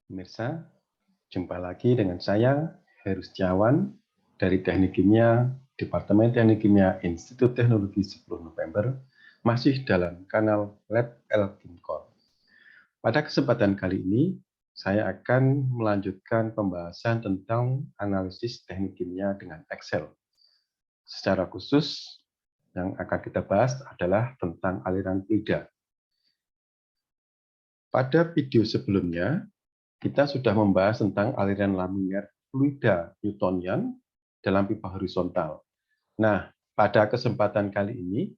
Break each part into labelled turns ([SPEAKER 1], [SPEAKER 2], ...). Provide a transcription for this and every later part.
[SPEAKER 1] Pemirsa, jumpa lagi dengan saya, Heru Setiawan, dari Teknik Kimia, Departemen Teknik Kimia, Institut Teknologi 10 November, masih dalam kanal Lab Elkimkor. Pada kesempatan kali ini, saya akan melanjutkan pembahasan tentang analisis teknik kimia dengan Excel. Secara khusus, yang akan kita bahas adalah tentang aliran fluida. Pada video sebelumnya, kita sudah membahas tentang aliran laminar fluida Newtonian dalam pipa horizontal. Nah, pada kesempatan kali ini,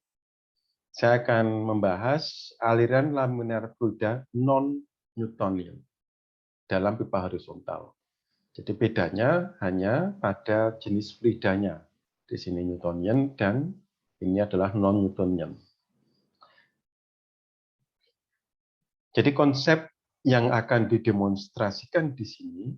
[SPEAKER 1] saya akan membahas aliran laminar fluida non-Newtonian dalam pipa horizontal. Jadi bedanya hanya pada jenis fluidanya. Di sini Newtonian dan ini adalah non-Newtonian. Jadi konsep yang akan didemonstrasikan di sini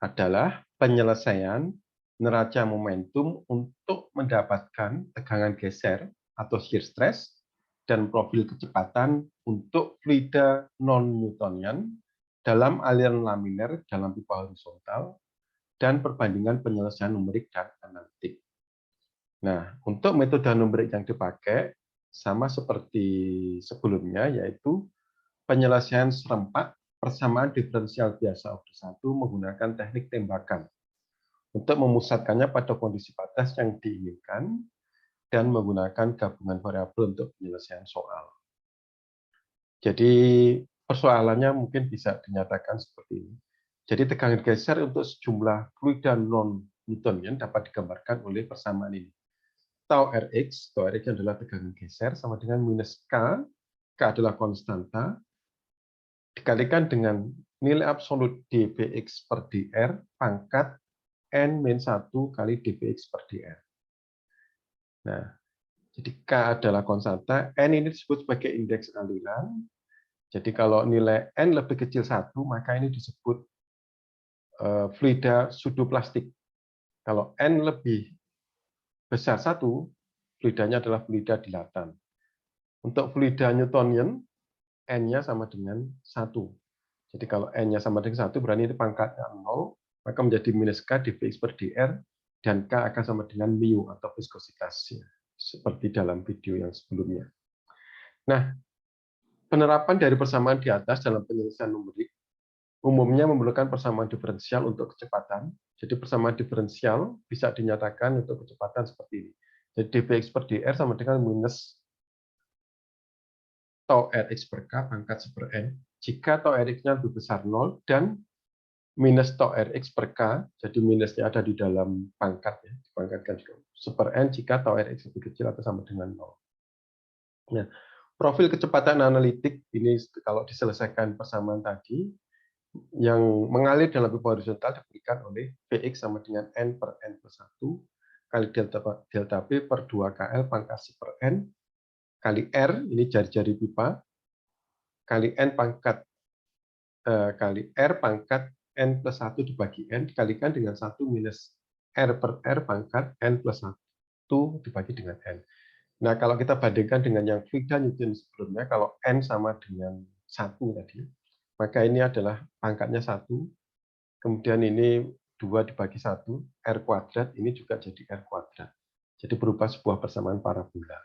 [SPEAKER 1] adalah penyelesaian neraca momentum untuk mendapatkan tegangan geser atau shear stress dan profil kecepatan untuk fluida non-Newtonian dalam aliran laminar dalam pipa horizontal dan perbandingan penyelesaian numerik dan analitik. Nah, untuk metode numerik yang dipakai sama seperti sebelumnya, yaitu penyelesaian serempak persamaan diferensial biasa order 1 menggunakan teknik tembakan untuk memusatkannya pada kondisi batas yang diinginkan dan menggunakan gabungan variabel untuk penyelesaian soal. Jadi persoalannya mungkin bisa dinyatakan seperti ini. Jadi tegangan geser untuk sejumlah fluida non-Newtonian dapat digambarkan oleh persamaan ini. Tau Rx adalah tegangan geser sama dengan minus K, K adalah konstanta, dikalikan dengan nilai absolut dBx per dr pangkat n-1 kali dBx per dr. Nah, jadi K adalah konstanta, n ini disebut sebagai indeks aliran. Jadi kalau nilai n lebih kecil 1, maka ini disebut fluida pseudoplastik. Kalau n lebih besar 1, fluidanya adalah fluida dilatan. Untuk fluida Newtonian, n-nya sama dengan 1. Jadi kalau n-nya sama dengan 1, berarti ini pangkatnya 0, maka menjadi minus K dVx per dr, dan K akan sama dengan mu atau viskositasnya, seperti dalam video yang sebelumnya. Nah, penerapan dari persamaan di atas dalam penyelesaian numerik umumnya memerlukan persamaan diferensial untuk kecepatan. Jadi persamaan diferensial bisa dinyatakan untuk kecepatan seperti ini. Jadi dVx per dr sama dengan minus tau Rx per K pangkat 1 per n. Jika tau Rx-nya lebih besar 0 dan minus tau Rx per K, jadi minusnya ada di dalam pangkat, ya, dipangkatkan 1 per n jika tau Rx lebih kecil atau sama dengan 0. Nah, profil kecepatan analitik ini kalau diselesaikan persamaan tadi, yang mengalir dalam pipa horizontal diberikan oleh Vx sama dengan n per n plus 1 kali delta P per 2 KL pangkat 1 per n kali R, ini jari-jari pipa, kali N pangkat kali R pangkat N plus 1 dibagi N, dikalikan dengan 1 minus R per R pangkat N plus 1 dibagi dengan N. Nah, kalau kita bandingkan dengan yang fluida Newton sebelumnya, kalau N sama dengan 1 tadi, maka ini adalah pangkatnya 1, kemudian ini 2 dibagi 1, R kuadrat, ini juga jadi R kuadrat. Jadi berupa sebuah persamaan parabola.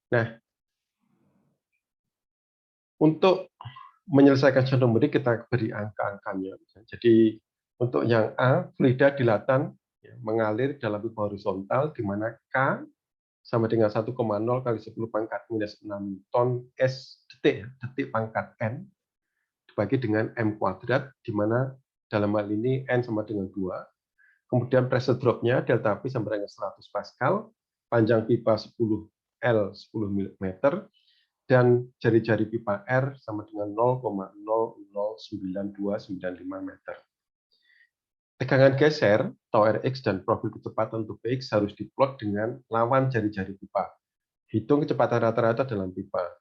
[SPEAKER 1] Nah, untuk menyelesaikan soal numerik kita beri angka-angkanya. Jadi untuk yang A, fluida dilatan ya, mengalir dalam pipa horizontal di mana K sama dengan 1,0 kali 10 pangkat minus 6 ton S detik, detik pangkat N, dibagi dengan M kuadrat, di mana dalam hal ini N sama dengan 2. Kemudian pressure drop-nya, delta P sama dengan 100 Pascal, panjang pipa 10 L 10 meter, dan jari-jari pipa R sama dengan 0,009295 meter. Tegangan geser, tau Rx dan profil kecepatan untuk Vx harus diplot dengan lawan jari-jari pipa. Hitung kecepatan rata-rata dalam pipa.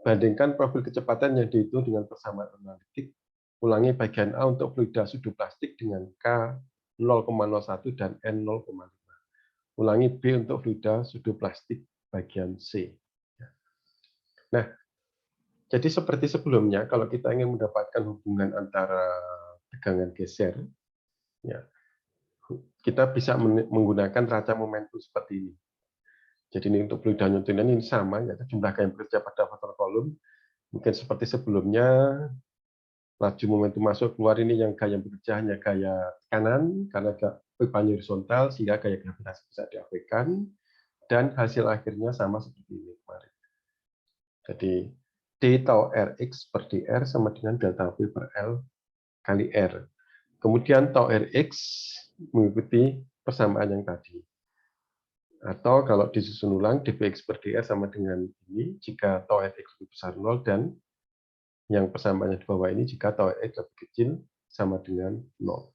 [SPEAKER 1] Bandingkan profil kecepatan yang dihitung dengan persamaan analitik. Ulangi bagian A untuk fluida pseudoplastik dengan K 0,01 dan N 0,5. Ulangi B untuk fluida pseudoplastik bagian C. Nah, Jadi seperti sebelumnya, kalau kita ingin mendapatkan hubungan antara tegangan geser, ya, kita bisa menggunakan raca momentum seperti ini. Jadi ini untuk fluid dan Newtonian ini sama, yaitu jumlah gaya yang bekerja pada faktor kolom. Mungkin seperti sebelumnya, laju momentum masuk keluar ini yang gaya bekerja hanya gaya kanan, karena pipanya horizontal, sehingga gaya gravitasi bisa diabaikan, dan hasil akhirnya sama seperti ini kemarin. Jadi D tau Rx per dr sama dengan delta V per L kali R. Kemudian tau Rx mengikuti persamaan yang tadi. Atau kalau disusun ulang, dvx per dr sama dengan ini jika tau Rx lebih besar 0 dan yang persamaannya di bawah ini jika tau Rx lebih kecil sama dengan 0.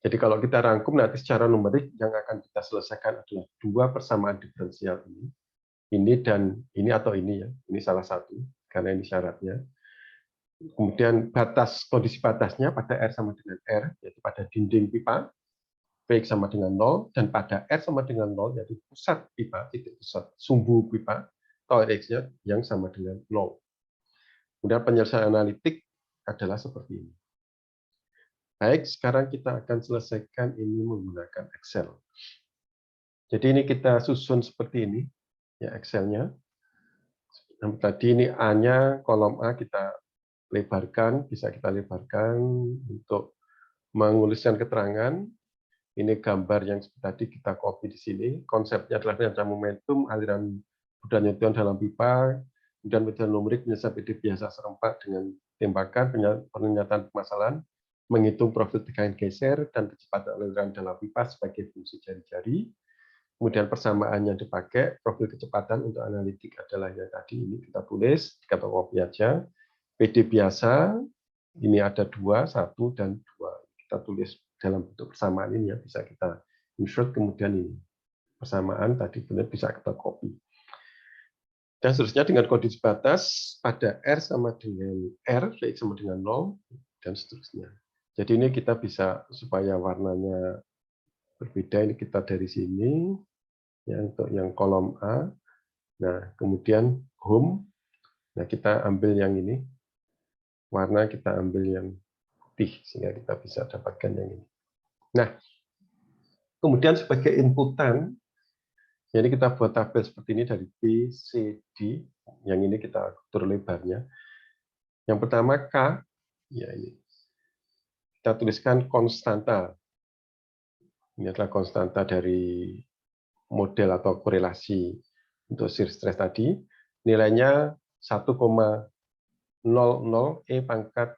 [SPEAKER 1] Jadi kalau kita rangkum nanti secara numerik yang akan kita selesaikan adalah dua persamaan diferensial ini dan ini atau ini ya, ini salah satu karena ini syaratnya. Kemudian kondisi batasnya pada R sama dengan R, yaitu pada dinding pipa, Vx sama dengan 0, dan pada R sama dengan 0, yaitu pusat pipa, titik pusat sumbu pipa, tau Rx-nya yang sama dengan 0. Kemudian penyelesaian analitik adalah seperti ini. Baik, sekarang kita akan selesaikan ini menggunakan Excel. Jadi ini kita susun seperti ini, ya Excel-nya. Tadi ini A-nya, kolom A kita lebarkan, bisa kita lebarkan untuk menuliskan keterangan. Ini gambar yang tadi kita copy di sini. Konsepnya adalah raca momentum, aliran budan Newton dalam pipa, kemudian metode numerik penyelesaian PD biasa serempak dengan tembakan, pernyataan permasalahan, menghitung profil tegangan geser, dan kecepatan aliran dalam pipa sebagai fungsi jari-jari. Kemudian persamaan yang dipakai, profil kecepatan untuk analitik adalah yang tadi ini kita tulis, kita copy aja. PD biasa, ini ada 2, 1, dan 2. Kita tulis dalam bentuk persamaan ini ya, bisa kita insert, kemudian ini. Persamaan tadi benar bisa kita copy. Dan seterusnya dengan kondisi batas, pada R sama dengan R, Vx sama dengan 0, dan seterusnya. Jadi ini kita bisa, supaya warnanya berbeda, ini kita dari sini, ya, untuk yang kolom A. Nah, kemudian home. Nah, kita ambil yang ini. Warna kita ambil yang putih sehingga kita bisa dapatkan yang ini. Nah, kemudian sebagai inputan, jadi kita buat tabel seperti ini dari B, C, D. Yang ini kita atur lebarnya. Yang pertama K, ya ini. Kita tuliskan konstanta. Ini adalah konstanta dari model atau korelasi untuk shear stress tadi. Nilainya 1,00 E pangkat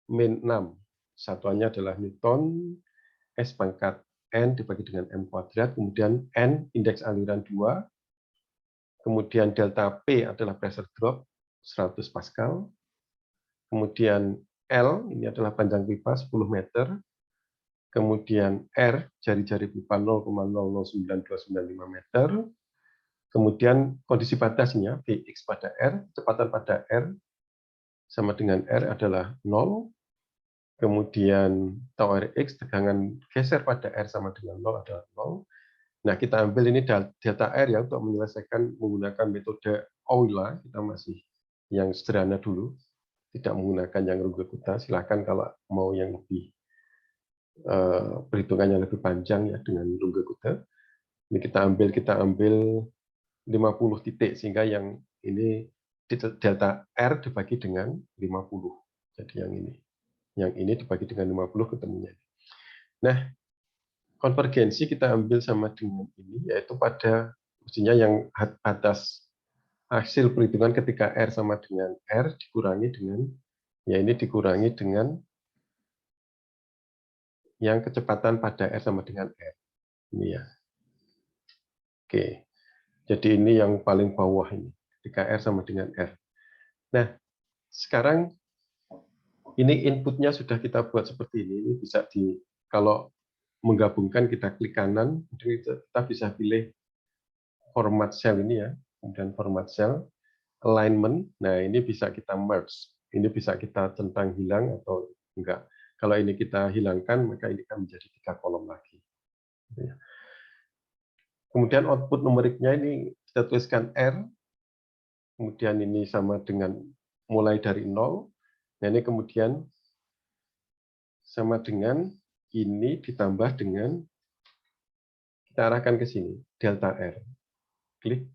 [SPEAKER 1] min 6. Satuannya adalah Newton, S pangkat N dibagi dengan M kuadrat, kemudian N indeks aliran 2, kemudian delta P adalah pressure drop 100 Pascal, kemudian L ini adalah panjang pipa 10 meter, kemudian R jari-jari pipa 0,009295 meter, kemudian kondisi batasnya Vx pada R, kecepatan pada R sama dengan R adalah 0, kemudian tau Rx tegangan geser pada R sama dengan 0 adalah 0. Nah, kita ambil ini delta R ya untuk menyelesaikan menggunakan metode Euler, kita masih yang sederhana dulu, tidak menggunakan yang Runge-Kutta. Silakan kalau mau yang lebih perhitungannya lebih panjang ya dengan Runge-Kutta. Ini kita ambil 50 titik sehingga yang ini delta R dibagi dengan 50. Jadi yang ini dibagi dengan 50 ketemunya. Nah, konvergensi kita ambil sama dengan ini, yaitu pada mestinya yang batas hasil perhitungan ketika R sama dengan R dikurangi dengan, ya ini dikurangi dengan yang kecepatan pada R sama dengan R. Ini ya. Oke, jadi ini yang paling bawah ini, ketika R sama dengan R. Nah, sekarang ini inputnya sudah kita buat seperti ini bisa kalau menggabungkan kita klik kanan, kita bisa pilih format cell ini ya, kemudian format cell, alignment, nah ini bisa kita merge, ini bisa kita centang hilang atau enggak. Kalau ini kita hilangkan, maka ini akan menjadi 3 kolom lagi. Kemudian output numeriknya ini kita tuliskan R, kemudian ini sama dengan mulai dari 0. Nah, ini kemudian sama dengan ini ditambah dengan, kita arahkan ke sini, delta R. Klik.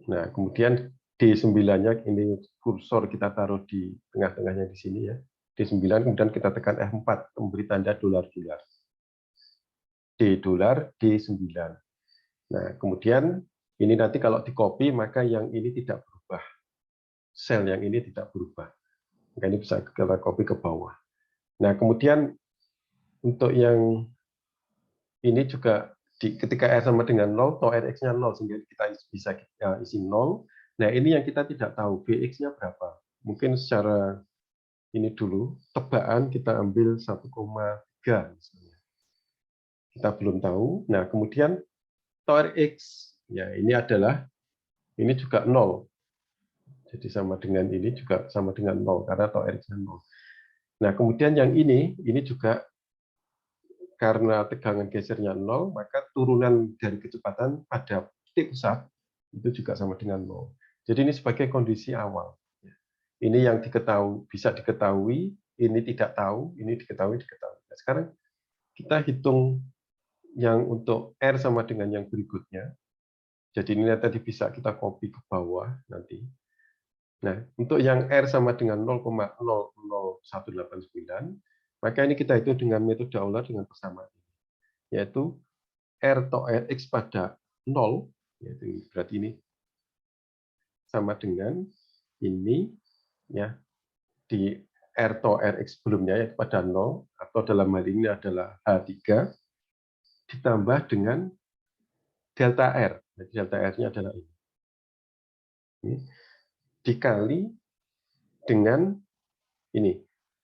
[SPEAKER 1] Nah, kemudian D9-nya, ini kursor kita taruh di tengah-tengahnya di sini ya. D9, kemudian kita tekan F4, memberi tanda dolar-dolar. D dolar, D9. Nah, kemudian ini nanti kalau di-copy, maka yang ini tidak berubah. Sel yang ini tidak berubah. Maka ini bisa kita copy ke bawah. Nah, kemudian untuk yang ini juga ketika R sama dengan 0, tau Rx-nya 0, sehingga kita bisa isi 0. Nah, ini yang kita tidak tahu, Vx-nya berapa. Mungkin secara ini dulu, tebakan kita ambil 1,3 misalnya. Kita belum tahu. Nah, kemudian tau Rx, ya ini adalah, ini juga 0. Jadi sama dengan ini juga sama dengan 0, karena tau Rx-nya 0. Nah, kemudian yang ini juga karena tegangan gesernya 0, maka turunan dari kecepatan pada titik pusat itu juga sama dengan 0. Jadi ini sebagai kondisi awal. Ini yang diketahui, bisa diketahui, ini tidak tahu, ini diketahui. Nah, sekarang kita hitung yang untuk R sama dengan yang berikutnya. Jadi ini tadi bisa kita copy ke bawah nanti. Nah, untuk yang R sama dengan 0,00189, maka ini kita hitung dengan metode Euler dengan persamaan. Yaitu R atau Rx pada 0, yaitu berarti ini sama dengan ini, ya, di R atau Rx sebelumnya, yaitu pada 0, atau dalam hal ini adalah H3, ditambah dengan delta R. Jadi delta R-nya adalah ini. Dikali dengan ini,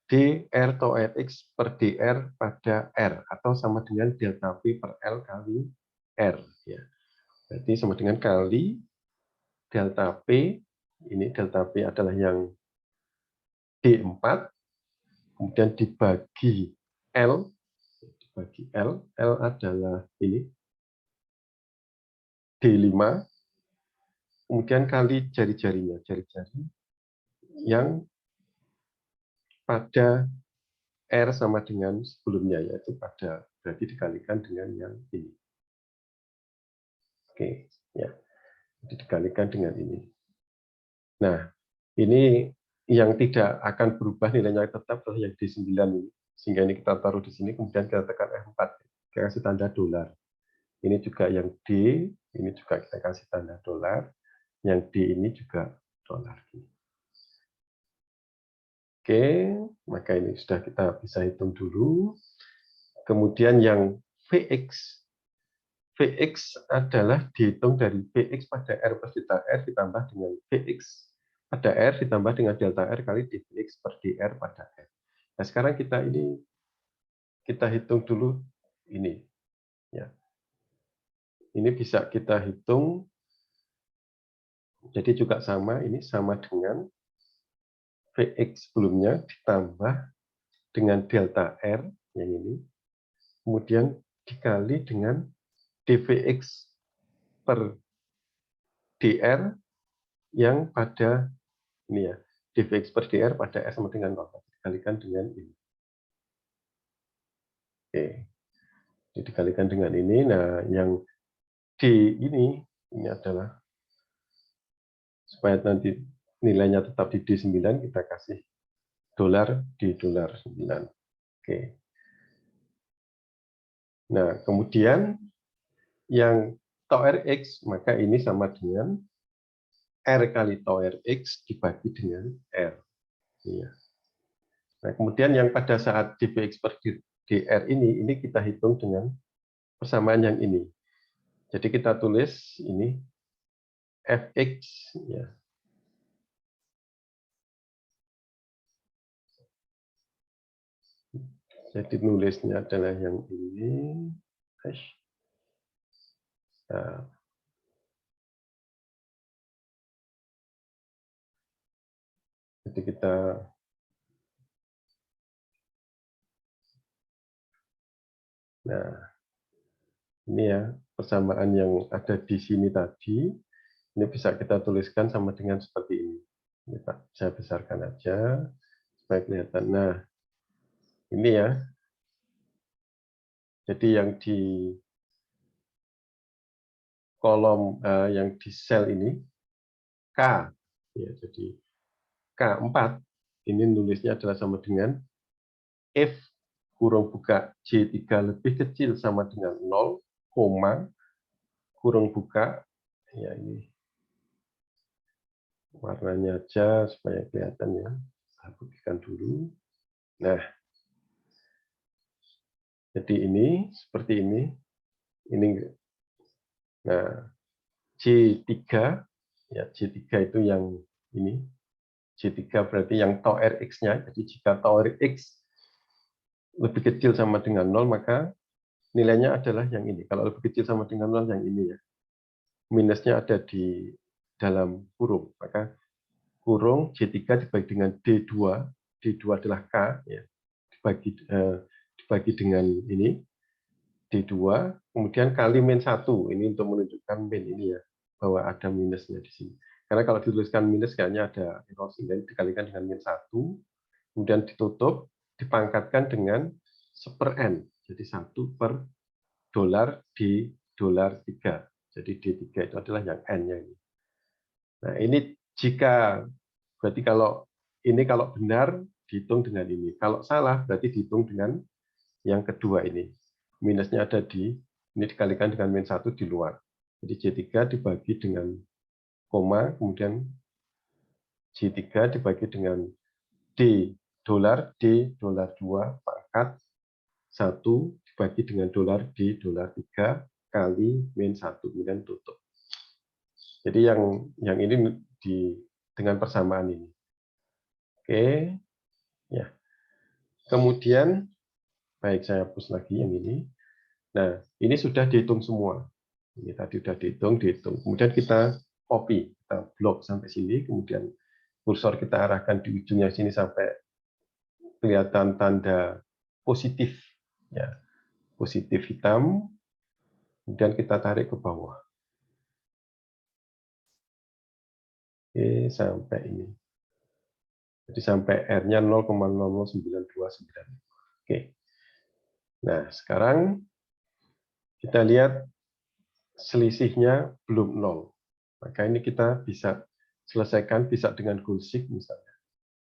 [SPEAKER 1] dr atau Rx per dr pada R, atau sama dengan delta P per L kali R. Ya. Berarti sama dengan kali delta P, ini delta P adalah yang D4, kemudian dibagi L, L adalah ini, D5, kemudian kali jari-jarinya, jari-jari yang pada R sama dengan sebelumnya, yaitu pada, berarti dikalikan dengan yang ini. Oke, ya. Jadi dikalikan dengan ini. Nah, ini yang tidak akan berubah nilainya tetap adalah yang D9 ini. Sehingga ini kita taruh di sini, kemudian kita tekan F4, kita kasih tanda dolar. Ini juga yang D, ini juga kita kasih tanda dolar. Yang D ini juga dolar. Oke, maka ini sudah kita bisa hitung dulu. Kemudian yang Vx, Vx adalah dihitung dari Vx pada R per delta R ditambah dengan Vx pada R ditambah dengan delta R kali dvx per dr pada R. Nah, sekarang kita hitung dulu ini. Ya. Ini bisa kita hitung, jadi juga sama, ini sama dengan Vx sebelumnya ditambah dengan delta R yang ini, kemudian dikali dengan dvx per dr yang pada ini ya, dvx per dr pada R sama dengan 0, dikalikan dengan ini. Oke, jadi dikalikan dengan ini. Nah, yang D ini adalah, supaya nanti nilainya tetap di D9, kita kasih dolar di dolar 9. Oke. Nah, kemudian yang tau Rx, maka ini sama dengan R kali tau Rx dibagi dengan R. Iya. Nah, kemudian yang pada saat dvx per dr ini kita hitung dengan persamaan yang ini. Jadi kita tulis ini Fx, ya. Jadi nulisnya adalah yang ini. Nah, jadi kita ini ya persamaan yang ada di sini tadi. Ini bisa kita tuliskan sama dengan seperti ini. Saya besarkan aja supaya kelihatan. Nah, ini ya. Jadi yang di kolom yang di sel ini K, ya, jadi K4 ini nulisnya adalah sama dengan if kurung buka J3 lebih kecil sama dengan 0, koma, kurung buka, ya ini warnanya aja supaya kelihatan ya. Saya putihkan dulu. Nah, jadi ini seperti ini. Ini nah, J3 ya, J3 itu yang ini. J3 berarti yang tau Rx-nya. Jadi jika tau Rx lebih kecil sama dengan 0, maka nilainya adalah yang ini. Kalau lebih kecil sama dengan 0, yang ini ya. Minusnya ada di dalam kurung. Maka kurung J3 dibagi dengan D2. D2 adalah K, ya. Dibagi dengan ini, D2, kemudian kali min 1. Ini untuk menunjukkan min ini ya, bahwa ada minusnya di sini. Karena kalau dituliskan minus, kayaknya ada error, sehingga dikalikan dengan min 1, kemudian ditutup, dipangkatkan dengan 1/n. Jadi 1 per dolar di dolar 3. Jadi D3 itu adalah yang N-nya ini. Nah, ini jika, berarti kalau ini kalau benar, dihitung dengan ini. Kalau salah, berarti dihitung dengan yang kedua ini. Minusnya ada di, ini dikalikan dengan min 1 di luar. Jadi J3 dibagi dengan koma, kemudian J3 dibagi dengan D dolar 2 pangkat 1 dibagi dengan dolar D dolar 3 kali min 1, kemudian tutup. Jadi yang ini dengan persamaan ini. Oke, ya. Kemudian, baik, saya hapus lagi yang ini. Nah, ini sudah dihitung semua. Ini tadi sudah dihitung. Kemudian kita copy, kita blok sampai sini, kemudian kursor kita arahkan di ujungnya sini sampai kelihatan tanda positif, ya, positif hitam. Kemudian kita tarik ke bawah. Oke, sampai ini. Jadi sampai R-nya 0,00929. Oke. Nah, sekarang kita lihat selisihnya belum 0. Maka ini kita bisa selesaikan, bisa dengan Goolsik misalnya,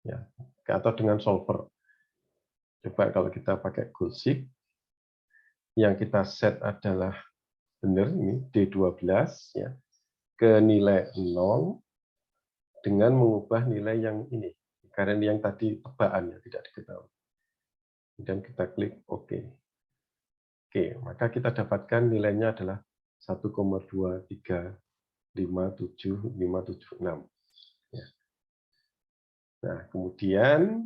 [SPEAKER 1] ya, atau dengan solver. Coba kalau kita pakai Goolsik, yang kita set adalah benar ini D12 ya, ke nilai 0 dengan mengubah nilai yang ini, karena yang tadi tebaannya tidak diketahui. Kemudian kita klik OK. Oke, maka kita dapatkan nilainya adalah 1,2357576. Ya. Nah, kemudian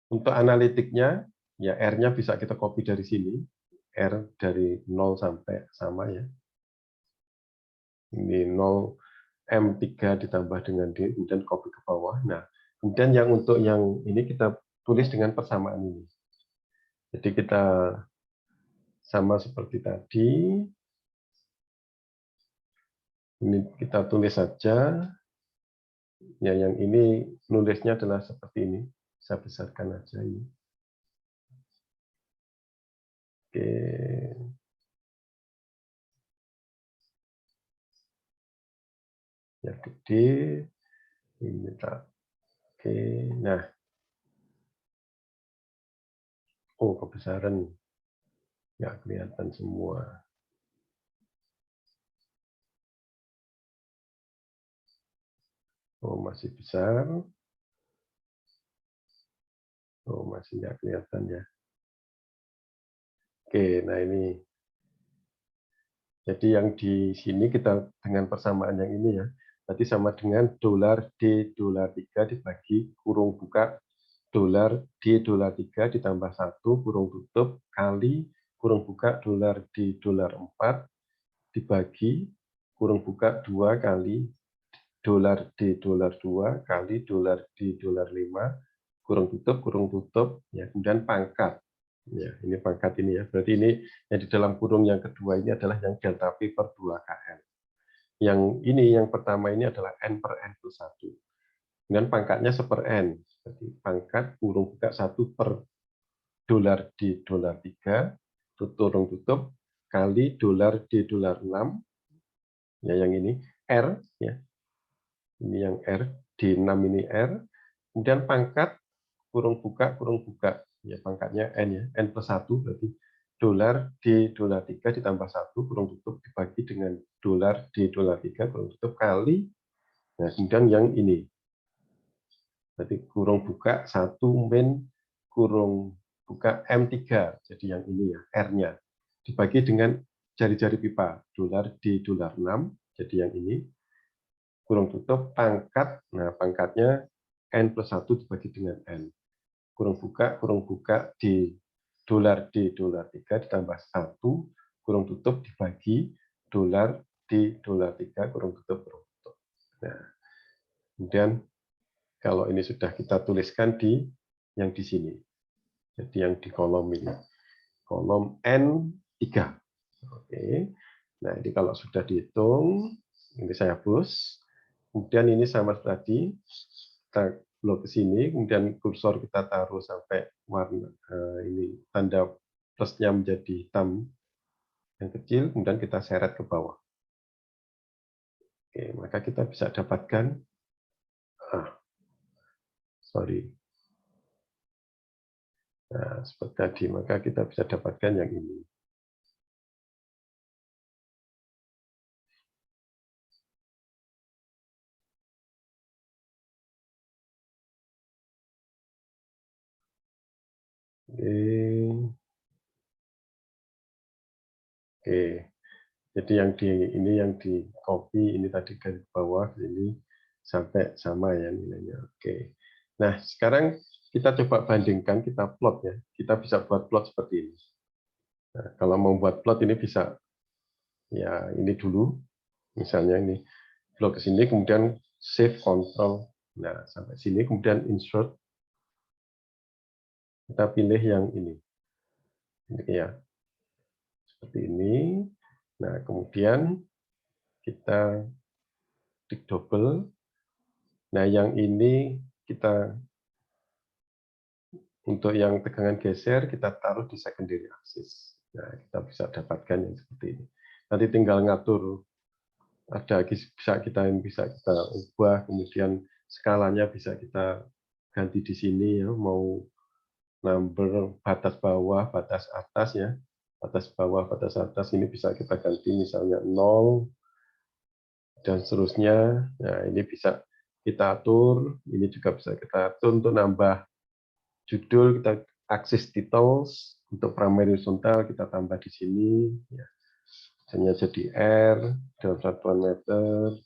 [SPEAKER 1] untuk analitiknya, ya R-nya bisa kita copy dari sini. R dari 0 sampai sama ya. Ini 0, M3 ditambah dengan D, kemudian copy ke bawah. Nah, kemudian yang untuk yang ini kita tulis dengan persamaan ini. Jadi kita sama seperti tadi. Ini kita tulis saja. Ya, yang ini nulisnya adalah seperti ini. Saya besarkan aja ini. Oke. Yang gede. Ini tak. Oke. Nah. Oh, kebesaran. Ya, kelihatan semua. Oh, masih besar. Oh, masih nggak kelihatan ya. Oke, nah ini. Jadi yang di sini kita dengan persamaan yang ini ya. Berarti sama dengan dolar D dolar 3 dibagi kurung buka dolar D dolar 3 ditambah 1 kurung tutup kali kurung buka dolar D dolar 4 dibagi kurung buka 2 kali dolar D dolar 2 kali dolar D dolar 5 kurung tutup ya, kemudian pangkat ya, ini pangkat ini ya, berarti ini yang di dalam kurung yang kedua ini adalah yang delta P per 2 KL. Yang ini, yang pertama ini adalah N per N plus 1. Kemudian pangkatnya 1 per N. Jadi pangkat kurung buka 1 per dolar di dolar 3, kurung tutup, kali dolar di dolar 6. Ya, yang ini R. Ya. Ini yang R. Di 6 ini R. Kemudian pangkat kurung buka, ya pangkatnya N ya, N plus 1 berarti dolar di dolar 3 ditambah 1 kurung tutup dibagi dengan dolar di dolar 3 kurung tutup kali, nah kemudian yang ini, berarti kurung buka 1 min kurung buka M3, jadi yang ini ya, R-nya, dibagi dengan jari-jari pipa, dolar di dolar 6, jadi yang ini, kurung tutup pangkat, nah pangkatnya N plus 1 dibagi dengan N. Kurung buka di dolar 3 ditambah 1 kurung tutup dibagi dolar di dolar 3 kurung tutup. Nah, kemudian kalau ini sudah kita tuliskan di yang di sini. Jadi yang di kolom ini. Kolom N3. Oke. Nah, ini kalau sudah dihitung, ini saya hapus. Kemudian ini sama tadi, kita blok ke sini, kemudian kursor kita taruh sampai warna ini tanda plusnya menjadi hitam yang kecil, kemudian kita seret ke bawah. Oke, maka kita bisa dapatkan, nah, seperti tadi, maka kita bisa dapatkan yang ini. Oke. Jadi yang di ini yang di copy ini tadi ke bawah ini sampai sama ya nilainya. Oke. Nah, sekarang kita coba bandingkan, kita plot ya. Kita bisa buat plot seperti ini. Nah, kalau mau buat plot ini bisa ya ini dulu. Misalnya ini blok ke sini kemudian save control. Nah, sampai sini kemudian insert. Kita pilih yang ini. Ini ya. Seperti ini. Nah, kemudian kita klik double. Nah, yang ini kita untuk yang tegangan geser kita taruh di secondary axis. Nah, kita bisa dapatkan yang seperti ini. Nanti tinggal ngatur, ada bisa kita ubah, kemudian skalanya bisa kita ganti di sini ya, mau number batas bawah, batas atas ya. Batas bawah, batas atas ini bisa kita ganti misalnya 0 dan seterusnya. Nah, ini bisa kita atur, ini juga bisa kita atur untuk nambah judul, kita aksis titles, untuk primary horizontal kita tambah di sini, ya. Hanya jadi R dalam satuan meter.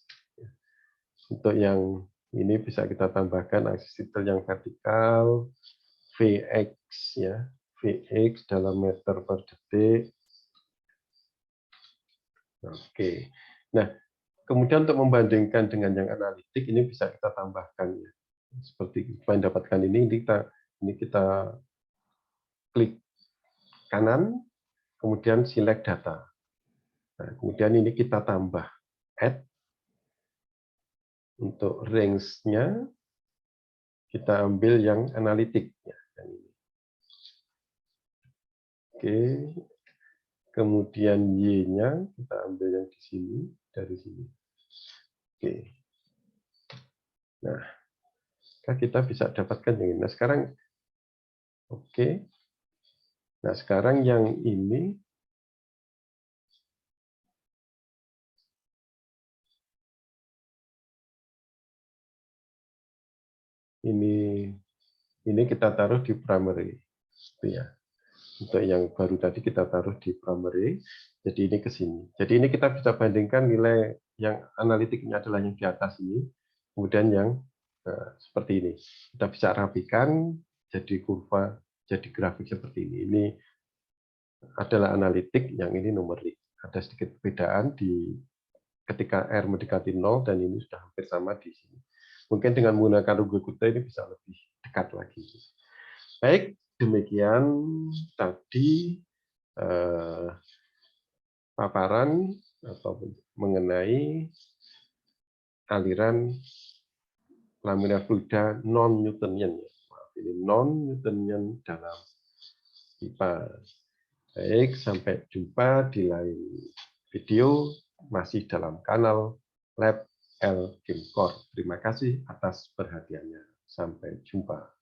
[SPEAKER 1] Untuk yang ini bisa kita tambahkan aksis titel yang vertikal, Vx ya, Vx dalam meter per detik. Oke. Nah, kemudian untuk membandingkan dengan yang analitik ini bisa kita tambahkan ya. Seperti kita mendapatkan ini kita klik kanan, kemudian select data. Nah, kemudian ini kita tambah add. Untuk range-nya kita ambil yang analitik. Ya, yang ini. Oke. Kemudian Y-nya kita ambil yang di sini, dari sini. Oke. Nah, kita bisa dapatkan yang ini. Nah, sekarang oke. Nah, sekarang yang ini kita taruh di primary. Itu ya. Untuk yang baru tadi kita taruh di primary. Jadi ini ke sini. Jadi ini kita bisa bandingkan nilai yang analitiknya adalah yang di atas ini. Kemudian yang seperti ini. Kita bisa rapikan jadi kurva, jadi grafik seperti ini. Ini adalah analitik, yang ini numerik. Ada sedikit perbedaan di ketika R mendekati 0 dan ini sudah hampir sama di sini. Mungkin dengan menggunakan Google Kuta ini bisa lebih dekat lagi. Baik, demikian tadi paparan atau mengenai aliran laminar fluida non-Newtonian. Ini non-Newtonian dalam IPA. Baik, sampai jumpa di lain video, masih dalam kanal Lab L Kimcore. Terima kasih atas perhatiannya. Sampai jumpa.